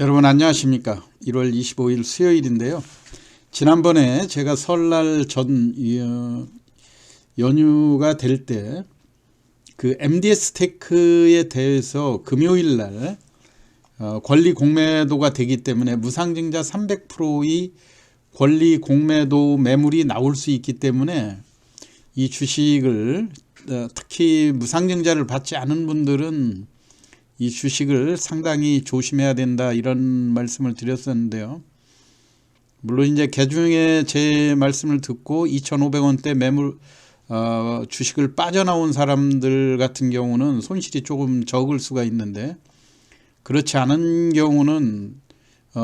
여러분 안녕하십니까? 1월 25일 수요일인데요. 지난번에 제가 설날 전 연휴가 될 때 그 MDS 테크에 대해서 금요일 날 권리 공매도가 되기 때문에 무상증자 300%의 권리 공매도 매물이 나올 수 있기 때문에 이 주식을 특히 무상증자를 받지 않은 분들은 이 주식을 상당히 조심해야 된다, 이런 말씀을 드렸었는데요. 물론 이제 개중에 제 말씀을 듣고 2,500원대 매물 주식을 빠져나온 사람들 같은 경우는 손실이 조금 적을 수가 있는데, 그렇지 않은 경우는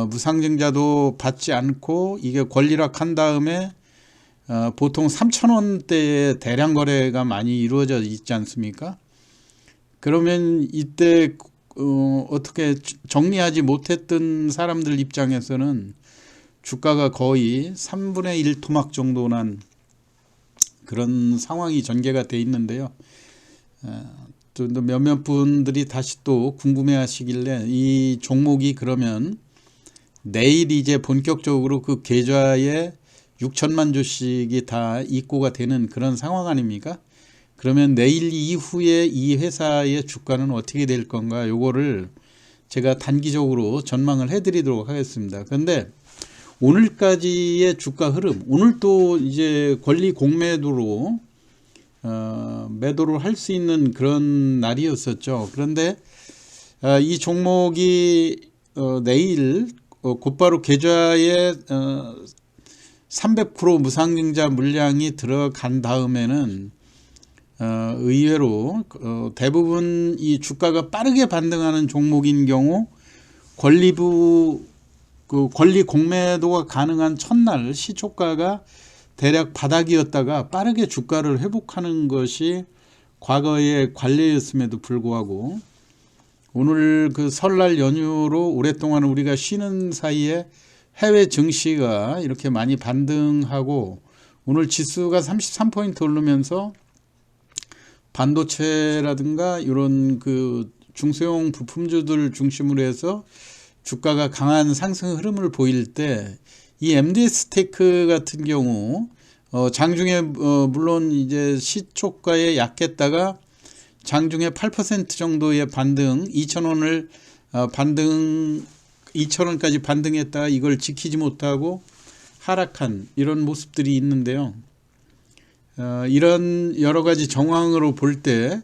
무상증자도 받지 않고 이게 권리락한 다음에 보통 3,000원대의 대량 거래가 많이 이루어져 있지 않습니까? 그러면 이때 어떻게 정리하지 못했던 사람들 입장에서는 주가가 거의 3분의 1 토막 정도 난 그런 상황이 전개가 돼 있는데요. 또 몇몇 분들이 다시 또 궁금해 하시길래 이 종목이 그러면 내일 이제 본격적으로 그 계좌에 6천만 주씩이 다 입고가 되는 그런 상황 아닙니까? 그러면 내일 이후에 이 회사의 주가는 어떻게 될 건가, 요거를 제가 단기적으로 전망을 해드리도록 하겠습니다. 그런데 오늘까지의 주가 흐름, 오늘 또 이제 권리 공매도로 매도를 할 수 있는 그런 날이었었죠. 그런데 이 종목이 내일 곧바로 계좌에 300% 무상증자 물량이 들어간 다음에는 의외로 대부분 이 주가가 빠르게 반등하는 종목인 경우 권리 공매도가 가능한 첫날 시초가가 대략 바닥이었다가 빠르게 주가를 회복하는 것이 과거의 관례였음에도 불구하고 오늘 그 설날 연휴로 오랫동안 우리가 쉬는 사이에 해외 증시가 이렇게 많이 반등하고 오늘 지수가 33포인트 오르면서 반도체라든가 이런 그 중소형 부품주들 중심으로 해서 주가가 강한 상승 흐름을 보일 때 이 MDS 테크 같은 경우 장중에 물론 이제 시초가에 약했다가 장중에 8% 정도의 반등, 2,000원을 반등 2,000원까지 반등했다가 이걸 지키지 못하고 하락한 이런 모습들이 있는데요. 이런 여러 가지 정황으로 볼 때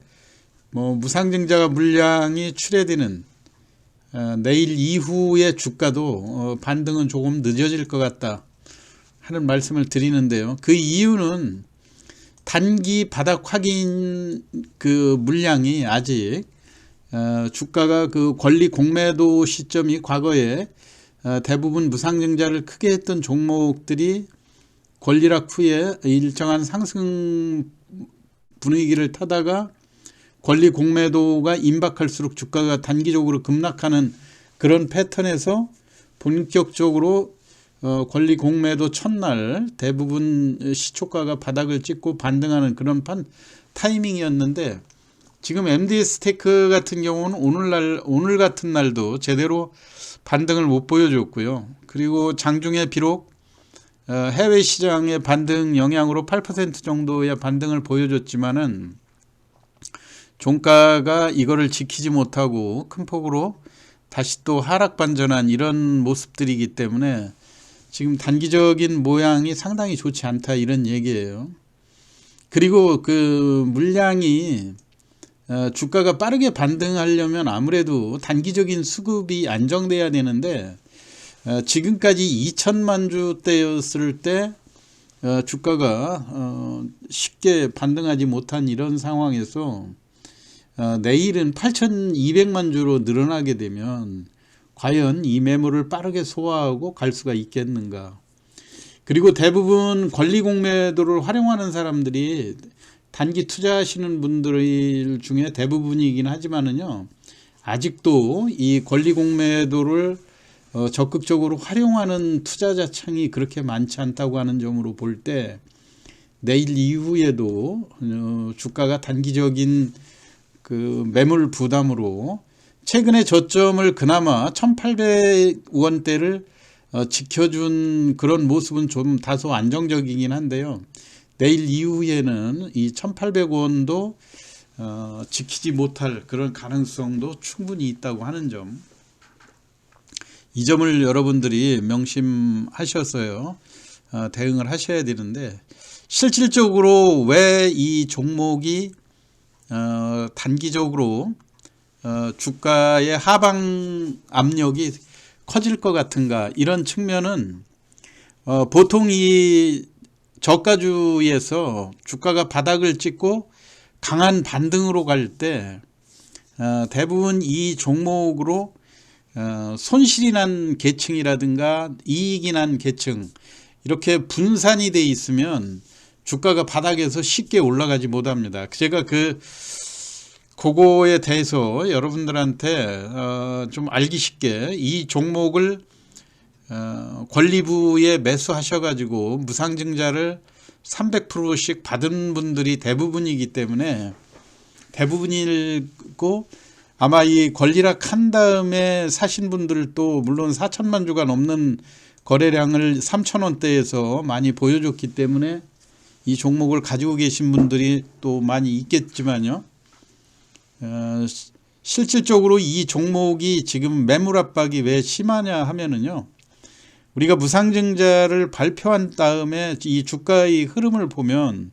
무상증자가 물량이 출회되는 내일 이후의 주가도 반등은 조금 늦어질 것 같다 하는 말씀을 드리는데요. 그 이유는 단기 바닥 확인 그 물량이 아직 주가가 그 권리 공매도 시점이 과거에 대부분 무상증자를 크게 했던 종목들이 권리락 후에 일정한 상승 분위기를 타다가 권리 공매도가 임박할수록 주가가 단기적으로 급락하는 그런 패턴에서 본격적으로 권리 공매도 첫날 대부분 시초가가 바닥을 찍고 반등하는 그런 타이밍이었는데, 지금 MDS 테크 같은 경우는 오늘 같은 날도 제대로 반등을 못 보여줬고요. 그리고 장중에 비록 해외 시장의 반등 영향으로 8% 정도의 반등을 보여줬지만은 종가가 이거를 지키지 못하고 큰 폭으로 다시 또 하락 반전한 이런 모습들이기 때문에 지금 단기적인 모양이 상당히 좋지 않다, 이런 얘기예요. 그리고 그 물량이 주가가 빠르게 반등하려면 아무래도 단기적인 수급이 안정돼야 되는데 지금까지 2천만 주대였을 때 주가가 쉽게 반등하지 못한 이런 상황에서 내일은 8,200만 주로 늘어나게 되면 과연 이 매물을 빠르게 소화하고 갈 수가 있겠는가. 그리고 대부분 권리 공매도를 활용하는 사람들이 단기 투자하시는 분들 중에 대부분이긴 하지만은요, 아직도 이 권리 공매도를 적극적으로 활용하는 투자자 창이 그렇게 많지 않다고 하는 점으로 볼 때 내일 이후에도 주가가 단기적인 그 매물 부담으로 최근에 저점을 그나마 1800원대를 지켜준 그런 모습은 좀 다소 안정적이긴 한데요. 내일 이후에는 이 1800원도 지키지 못할 그런 가능성도 충분히 있다고 하는 점, 이 점을 여러분들이 명심하셔서요 대응을 하셔야 되는데, 실질적으로 왜 이 종목이 단기적으로 주가의 하방 압력이 커질 것 같은가, 이런 측면은 보통 이 저가주에서 주가가 바닥을 찍고 강한 반등으로 갈 때 대부분 이 종목으로 손실이 난 계층이라든가 이익이 난 계층, 이렇게 분산이 돼 있으면 주가가 바닥에서 쉽게 올라가지 못합니다. 제가 그거에 대해서 여러분들한테 좀 알기 쉽게 이 종목을 권리부에 매수하셔가지고 무상증자를 300%씩 받은 분들이 대부분이기 때문에, 대부분이고 아마 이 권리락 한 다음에 사신 분들도 물론 4천만 주가 넘는 거래량을 3,000원대에서 많이 보여줬기 때문에 이 종목을 가지고 계신 분들이 또 많이 있겠지만요, 실질적으로 이 종목이 지금 매물 압박이 왜 심하냐 하면은요, 우리가 무상증자를 발표한 다음에 이 주가의 흐름을 보면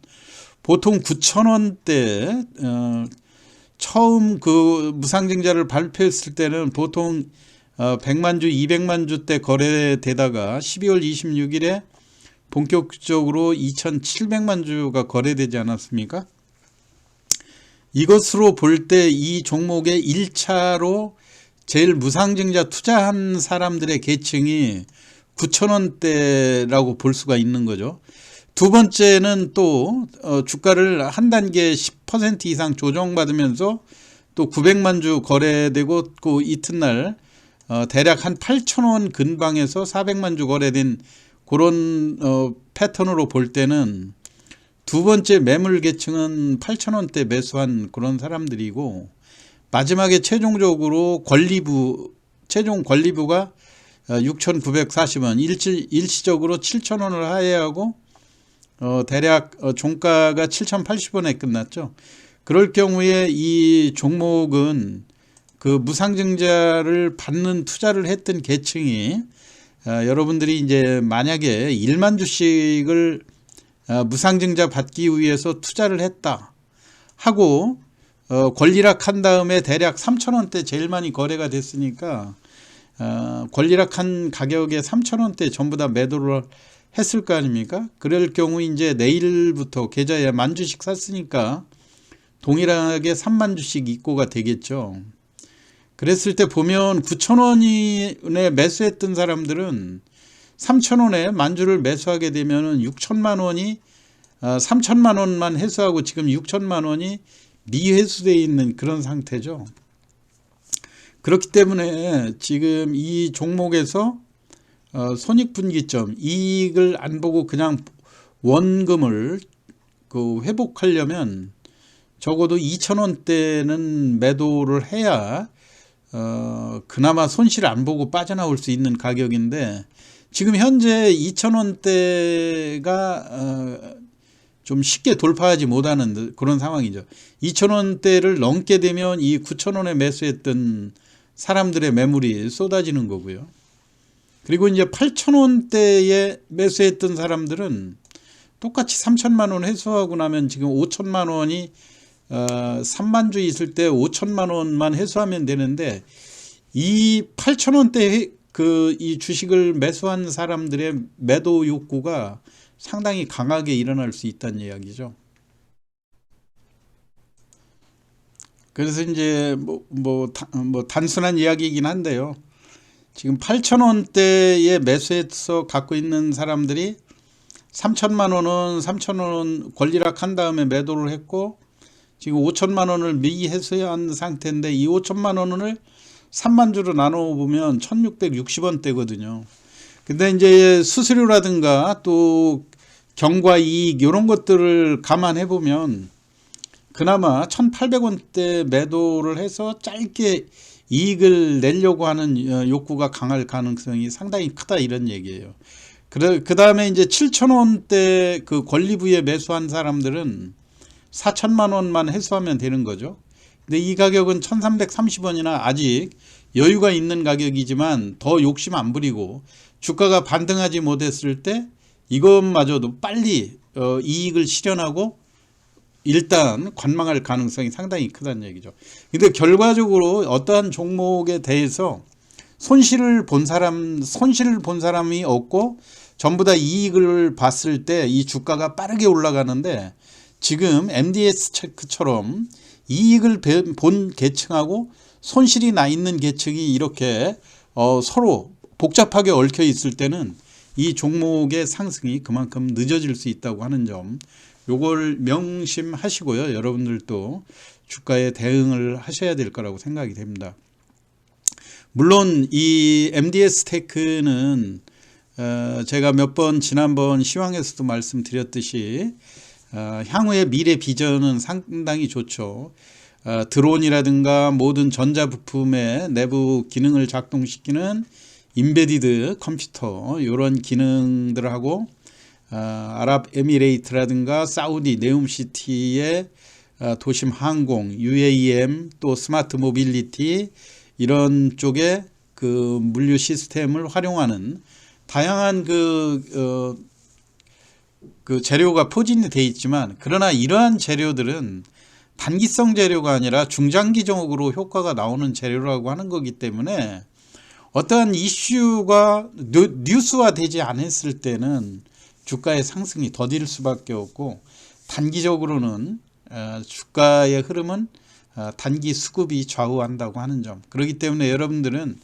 보통 9,000원대 처음 그 무상증자를 발표했을 때는 보통 100만 주, 200만 주대 거래되다가 12월 26일에 본격적으로 2,700만 주가 거래되지 않았습니까? 이것으로 볼 때 이 종목의 1차로 제일 무상증자 투자한 사람들의 계층이 9,000원대라고 볼 수가 있는 거죠. 두 번째는 또 주가를 한 단계 10% 이상 조정받으면서 또 900만 주 거래되고 그 이튿날 대략 한 8,000원 근방에서 400만 주 거래된 그런 패턴으로 볼 때는 두 번째 매물 계층은 8,000원대 매수한 그런 사람들이고, 마지막에 최종적으로 최종 권리부가 6,940원, 일시적으로 7,000원을 하회하고 대략 종가가 7,080원에 끝났죠. 그럴 경우에 이 종목은 그 무상증자를 받는 투자를 했던 계층이 여러분들이 이제 만약에 1만 주씩을 무상증자 받기 위해서 투자를 했다 하고 권리락 한 다음에 대략 3,000원대 제일 많이 거래가 됐으니까 권리락한 가격에 3,000원대 전부 다 매도를 했을 거 아닙니까? 그럴 경우 이제 내일부터 계좌에 10,000주씩 샀으니까 동일하게 3만 주씩 입고가 되겠죠. 그랬을 때 보면 9,000원에 매수했던 사람들은 3,000원에 만주를 매수하게 되면 6천만 원이 3천만 원만 회수하고 지금 6천만 원이 미회수되어 있는 그런 상태죠. 그렇기 때문에 지금 이 종목에서 손익분기점, 이익을 안 보고 그냥 원금을 회복하려면 적어도 2,000원대는 매도를 해야 그나마 손실 안 보고 빠져나올 수 있는 가격인데, 지금 현재 2,000원대가 좀 쉽게 돌파하지 못하는 그런 상황이죠. 2,000원대를 넘게 되면 이 9,000원에 매수했던 사람들의 매물이 쏟아지는 거고요. 그리고 이제 8,000원대에 매수했던 사람들은 똑같이 3천만 원 회수하고 나면 지금 5천만 원이 3만 주 있을 때 5천만 원만 회수하면 되는데, 이 8,000원대 이 주식을 매수한 사람들의 매도 욕구가 상당히 강하게 일어날 수 있다는 이야기죠. 그래서 이제 단순한 이야기이긴 한데요. 지금 8,000원대에 매수해서 갖고 있는 사람들이 3천만 원은 3,000원 권리락 한 다음에 매도를 했고, 지금 5천만 원을 미회수한 상태인데, 이 5천만 원을 3만 주로 나눠 보면 1,660원대거든요. 근데 이제 수수료라든가 또 경과 이익 이런 것들을 감안해 보면 그나마 1,800원대 매도를 해서 짧게 이익을 내려고 하는 욕구가 강할 가능성이 상당히 크다, 이런 얘기예요. 그 다음에 이제 7,000원대 그 권리부에 매수한 사람들은 4천만 원만 해소하면 되는 거죠. 근데 이 가격은 1,330원이나 아직 여유가 있는 가격이지만 더 욕심 안 부리고 주가가 반등하지 못했을 때 이것마저도 빨리 이익을 실현하고 일단 관망할 가능성이 상당히 크다는 얘기죠. 근데 결과적으로 어떠한 종목에 대해서 손실을 본 사람이 없고 전부 다 이익을 봤을 때 이 주가가 빠르게 올라가는데, 지금 MDS 체크처럼 이익을 본 계층하고 손실이 나 있는 계층이 이렇게 서로 복잡하게 얽혀 있을 때는 이 종목의 상승이 그만큼 늦어질 수 있다고 하는 점, 요걸 명심하시고요. 여러분들도 주가에 대응을 하셔야 될 거라고 생각이 됩니다. 물론 이 MDS 테크는 제가 몇 번 지난번 시황에서도 말씀드렸듯이 향후의 미래 비전은 상당히 좋죠. 드론이라든가 모든 전자부품의 내부 기능을 작동시키는 인베디드 컴퓨터, 이런 기능들하고 아랍에미레이트라든가 사우디 네움시티의 도심 항공, UAM, 또 스마트 모빌리티, 이런 쪽에 그 물류 시스템을 활용하는 다양한 그 재료가 포진이 되어 있지만, 그러나 이러한 재료들은 단기성 재료가 아니라 중장기적으로 효과가 나오는 재료라고 하는 거기 때문에 어떠한 이슈가 뉴스화되지 않았을 때는 주가의 상승이 더딜 수밖에 없고, 단기적으로는 주가의 흐름은 단기 수급이 좌우한다고 하는 점, 그렇기 때문에 여러분들은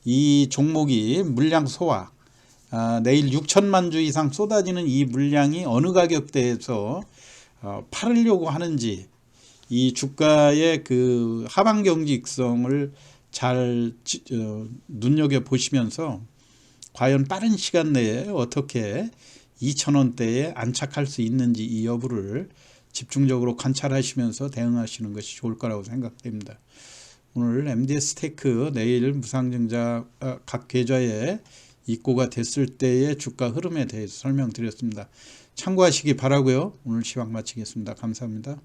이 종목이 물량 소화, 내일 6천만 주 이상 쏟아지는 이 물량이 어느 가격대에서 팔으려고 하는지, 이 주가의 그 하방 경직성을 잘 눈여겨보시면서 과연 빠른 시간 내에 어떻게 2,000원대에 안착할 수 있는지, 이 여부를 집중적으로 관찰하시면서 대응하시는 것이 좋을 거라고 생각됩니다. 오늘 MDS 테크, 내일 무상증자 각 계좌에 입고가 됐을 때의 주가 흐름에 대해서 설명드렸습니다. 참고하시기 바라고요. 오늘 시황 마치겠습니다. 감사합니다.